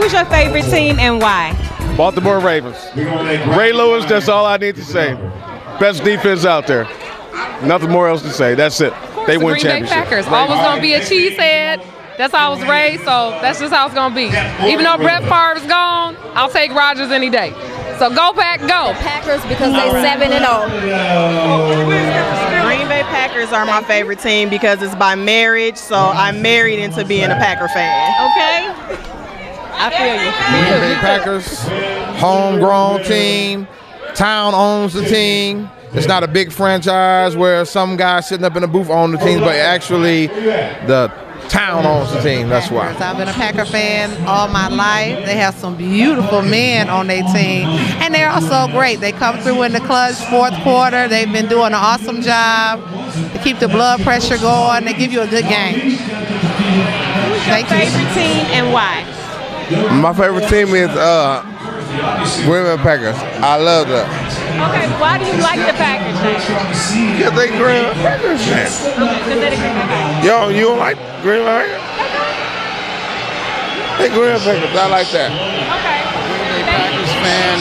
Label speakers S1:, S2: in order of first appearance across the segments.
S1: Who's your favorite team and why?
S2: Baltimore Ravens. Ray Lewis, that's all I need to say. Best defense out there. Nothing more else to say. That's it. They win
S3: Green Bay
S2: championship.
S3: Packers. Always going to be a cheesehead. That's how I was raised, so that's just how it's going to be. Even though Brett Favre is gone, I'll take Rodgers any day. So go Pack, go.
S4: Packers because they 7-0.
S5: Green Bay Packers are my favorite team because it's by marriage, so I'm married into being a Packer fan.
S1: Okay? I feel you.
S6: Green Bay Packers, homegrown team. Town owns the team. It's not a big franchise where some guy sitting up in a booth owns the team, but actually the town owns the team. That's why.
S7: I've been a Packer fan all my life. They have some beautiful men on their team, and they're also great. They come through in the clutch fourth quarter. They've been doing an awesome job to keep the blood pressure going. They give you a good game.
S1: Thank you. Favorite team and why?
S6: My favorite team is Green Bay Packers. I love that.
S1: Okay, why do you like the Packers?
S6: Because they Green Bay Packers fans.
S1: Okay, because they're the Green Bay Packers.
S6: Yo, you don't like Green Bay Packers? They Green Bay Packers. I like that.
S1: Okay.
S8: Packers fan,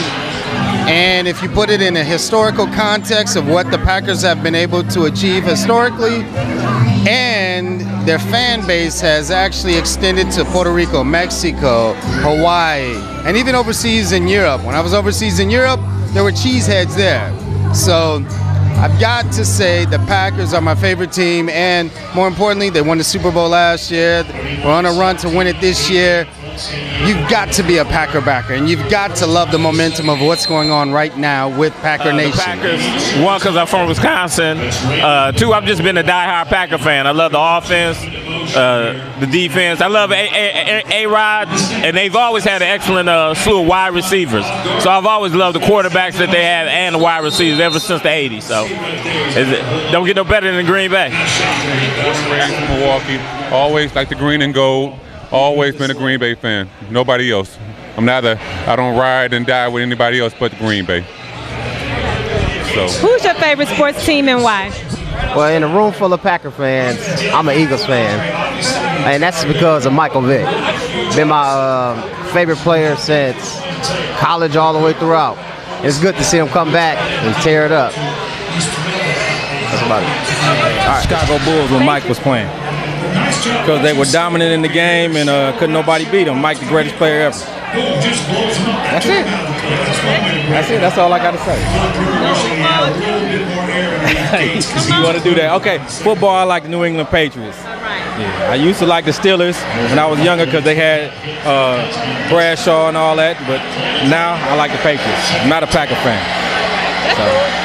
S8: and if you put it in a historical context of what the Packers have been able to achieve historically, and their fan base has actually extended to Puerto Rico, Mexico, Hawaii, and even overseas in Europe. When I was overseas in Europe, there were cheeseheads there. So I've got to say the Packers are my favorite team, and more importantly, they won the Super Bowl last year. We're on a run to win it this year. You've got to be a Packer backer, and you've got to love the momentum of what's going on right now with Packer Nation.
S9: The Packers, one, because I'm from Wisconsin. Two, I've just been a diehard Packer fan. I love the offense, the defense. I love A-Rod, and they've always had an excellent slew of wide receivers. So I've always loved the quarterbacks that they have and the wide receivers ever since the 80s. So don't get no better than Green Bay.
S10: Milwaukee, always like the green and gold. Always been a Green Bay fan. Nobody else. I don't ride and die with anybody else but the Green Bay. So.
S1: Who's your favorite sports team and why?
S11: Well, in a room full of Packer fans, I'm an Eagles fan. And that's because of Michael Vick. Been my favorite player since college all the way throughout. It's good to see him come back and tear it up. That's about it.
S12: All right. Chicago Bulls when Mike was playing. Because they were dominant in the game and couldn't nobody beat them. Mike, the greatest player ever. That's it. That's it. That's all I got to say. You want to do that? Okay. Football, I like the New England Patriots. Yeah. I used to like the Steelers when I was younger because they had Bradshaw and all that. But now I like the Patriots. I'm not a Packer fan. So.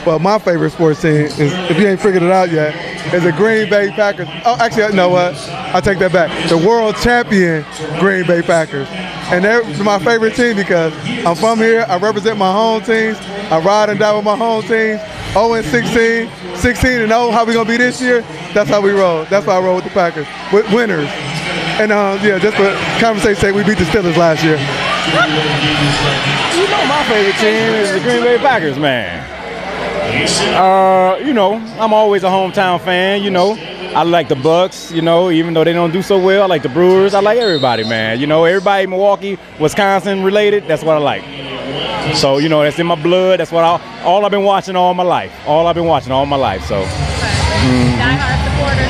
S13: Well, my favorite sports team is, if you ain't figured it out yet, is the Green Bay Packers. Oh, actually, you know what? I take that back. The world champion Green Bay Packers. And they're my favorite team because I'm from here. I represent my home teams. I ride and die with my home teams. 0-16, 16-0. How we gonna be this year? That's how we roll. That's why I roll with the Packers, with winners. And yeah, just for conversation's sake, we beat the Steelers last year.
S12: You know my favorite team is the Green Bay Packers, man. You know, I'm always a hometown fan, you know. I like the Bucks, you know, even though they don't do so well. I like the Brewers. I like everybody, man. You know, everybody in Milwaukee, Wisconsin related, that's what I like. So, you know, that's in my blood. That's what all I've been watching all my life. So.
S1: Die-hard supporter?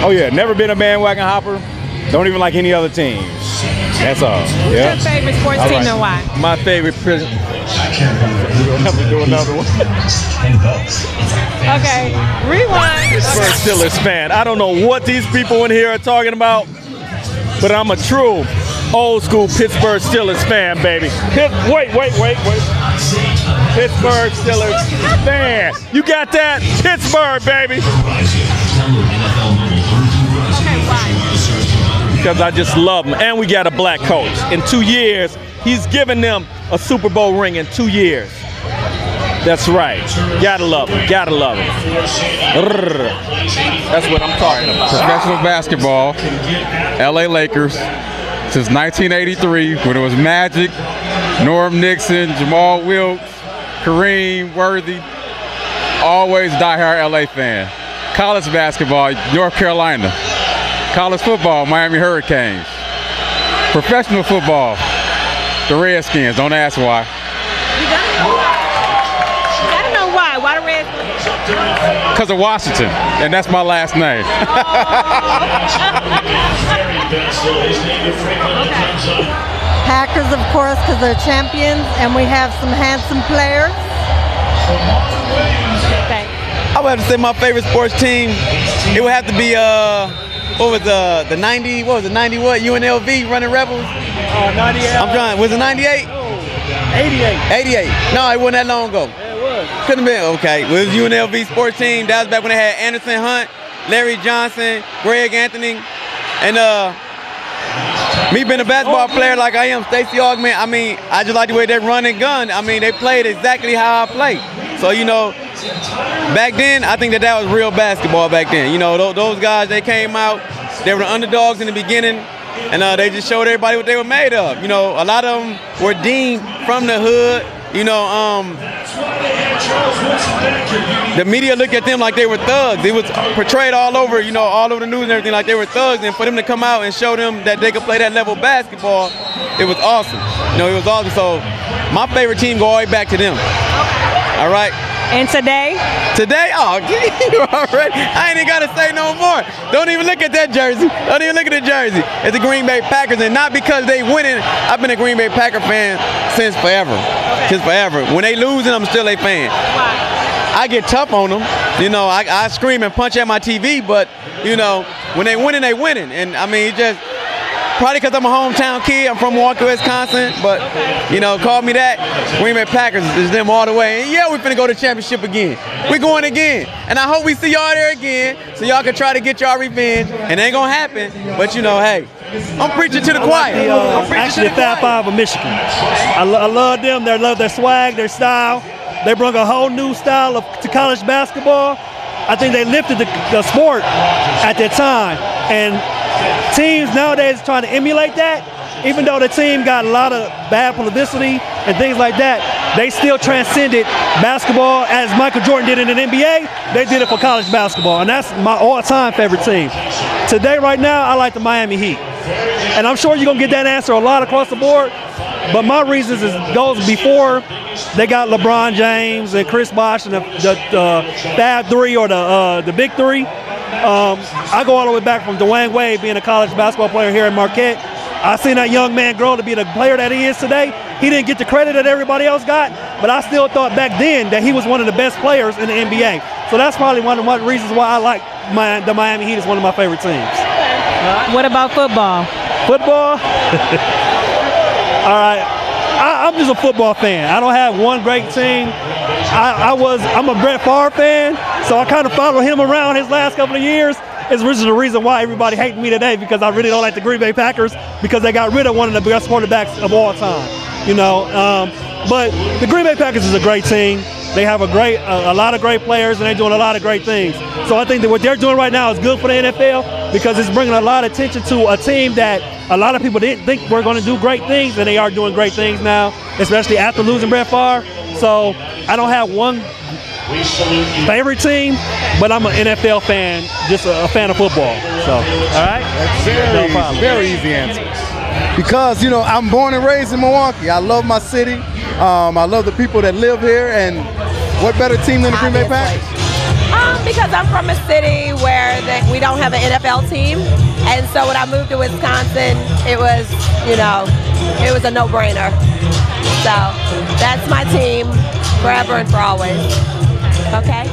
S12: Oh, yeah. Never been a bandwagon hopper. Don't even like any other teams. That's all.
S1: Who's your favorite sports team and why?
S12: My favorite prison. We'll have to do another one.
S1: Okay, rewind.
S12: Pittsburgh Steelers fan. I don't know what these people in here are talking about, but I'm a true old school Pittsburgh Steelers fan, baby. Wait. Pittsburgh Steelers fan. You got that? Pittsburgh, baby.
S1: Okay, why?
S12: Because I just love them. And we got a black coach. In 2 years, he's given them a Super Bowl ring in 2 years. That's right. Gotta love him. That's what I'm talking about.
S10: Professional basketball, LA Lakers, since 1983, when it was Magic, Norm Nixon, Jamal Wilkes, Kareem, Worthy. Always diehard LA fan. College basketball, North Carolina. College football, Miami Hurricanes. Professional football, the Redskins. Don't ask why.
S1: You gotta know why. Why the Redskins?
S10: Because of Washington, and that's my last name.
S14: Packers, of course, because they're champions, and we have some handsome players.
S15: I would have to say my favorite sports team. It would have to be what was the 90? What was it? 90 what? UNLV Running Rebels.
S12: 98.
S15: I'm trying. Was it 98?
S12: 88.
S15: 88. No, it wasn't that long ago.
S12: Yeah, it was.
S15: Couldn't have been. Okay. Well, it was UNLV sports team. That was back when they had Anderson Hunt, Larry Johnson, Greg Anthony, and me being a basketball player like I am, Stacey Augmon, I mean, I just like the way they run and gun. I mean, they played exactly how I play. So, you know, back then, I think that was real basketball back then. You know, those guys, they came out, they were the underdogs in the beginning, and they just showed everybody what they were made of. You know, a lot of them were deemed from the hood. You know, the media looked at them like they were thugs. It was portrayed all over, you know, all over the news and everything like they were thugs. And for them to come out and show them that they could play that level of basketball, it was awesome. You know, it was awesome. So my favorite team go all the way back to them. All right.
S1: And today?
S15: Today? Oh, you already. I ain't even got to say no more. Don't even look at that jersey. Don't even look at the jersey. It's the Green Bay Packers, and not because they winning. I've been a Green Bay Packer fan since forever. Okay. Since forever. When they losing, I'm still a fan.
S1: Why?
S15: I get tough on them. You know, I scream and punch at my TV, but, you know, when they winning, they winning. And, I mean, it just... Probably because I'm a hometown kid. I'm from Milwaukee, Wisconsin. But, you know, call me that. Green Bay Packers is them all the way. And, yeah, we're finna go to championship again. We're going again. And I hope we see y'all there again so y'all can try to get y'all revenge. And it ain't going to happen. But, you know, hey, I'm preaching to the choir.
S16: Actually, the Fab Five of Michigan. I love them. They love their swag, their style. They brought a whole new style to college basketball. I think they lifted the sport at that time. And teams nowadays trying to emulate that, even though the team got a lot of bad publicity and things like that, they still transcended basketball as Michael Jordan did in an NBA. They did it for college basketball, and that's my all-time favorite team. Today, right now, I like the Miami Heat. And I'm sure you're going to get that answer a lot across the board, but my reasons goes before they got LeBron James and Chris Bosh and the Fab Three or the Big Three. I go all the way back from Dwayne Wade being a college basketball player here at Marquette. I seen that young man grow to be the player that he is today. He didn't get the credit that everybody else got, but I still thought back then that he was one of the best players in the NBA. So that's probably one of the reasons why I like the Miami Heat is one of my favorite teams.
S1: What about football?
S16: Football? All right. I'm just a football fan. I don't have one great team. I'm a Brett Favre fan, so I kind of followed him around his last couple of years. It's really the reason why everybody hating me today, because I really don't like the Green Bay Packers because they got rid of one of the best quarterbacks of all time. You know, but the Green Bay Packers is a great team. They have a lot of great players, and they're doing a lot of great things. So I think that what they're doing right now is good for the NFL because it's bringing a lot of attention to a team that a lot of people didn't think were going to do great things, and they are doing great things now, especially after losing Brett Favre. So I don't have one favorite team, but I'm an NFL fan, just a fan of football. So, all right?
S17: That's very easy answer. Because, you know, I'm born and raised in Milwaukee. I love my city. I love the people that live here. And what better team than the Green Bay Packers?
S18: Because I'm from a city where we don't have an NFL team. And so when I moved to Wisconsin, it was, you know, it was a no-brainer. So that's my team forever and for always. Okay?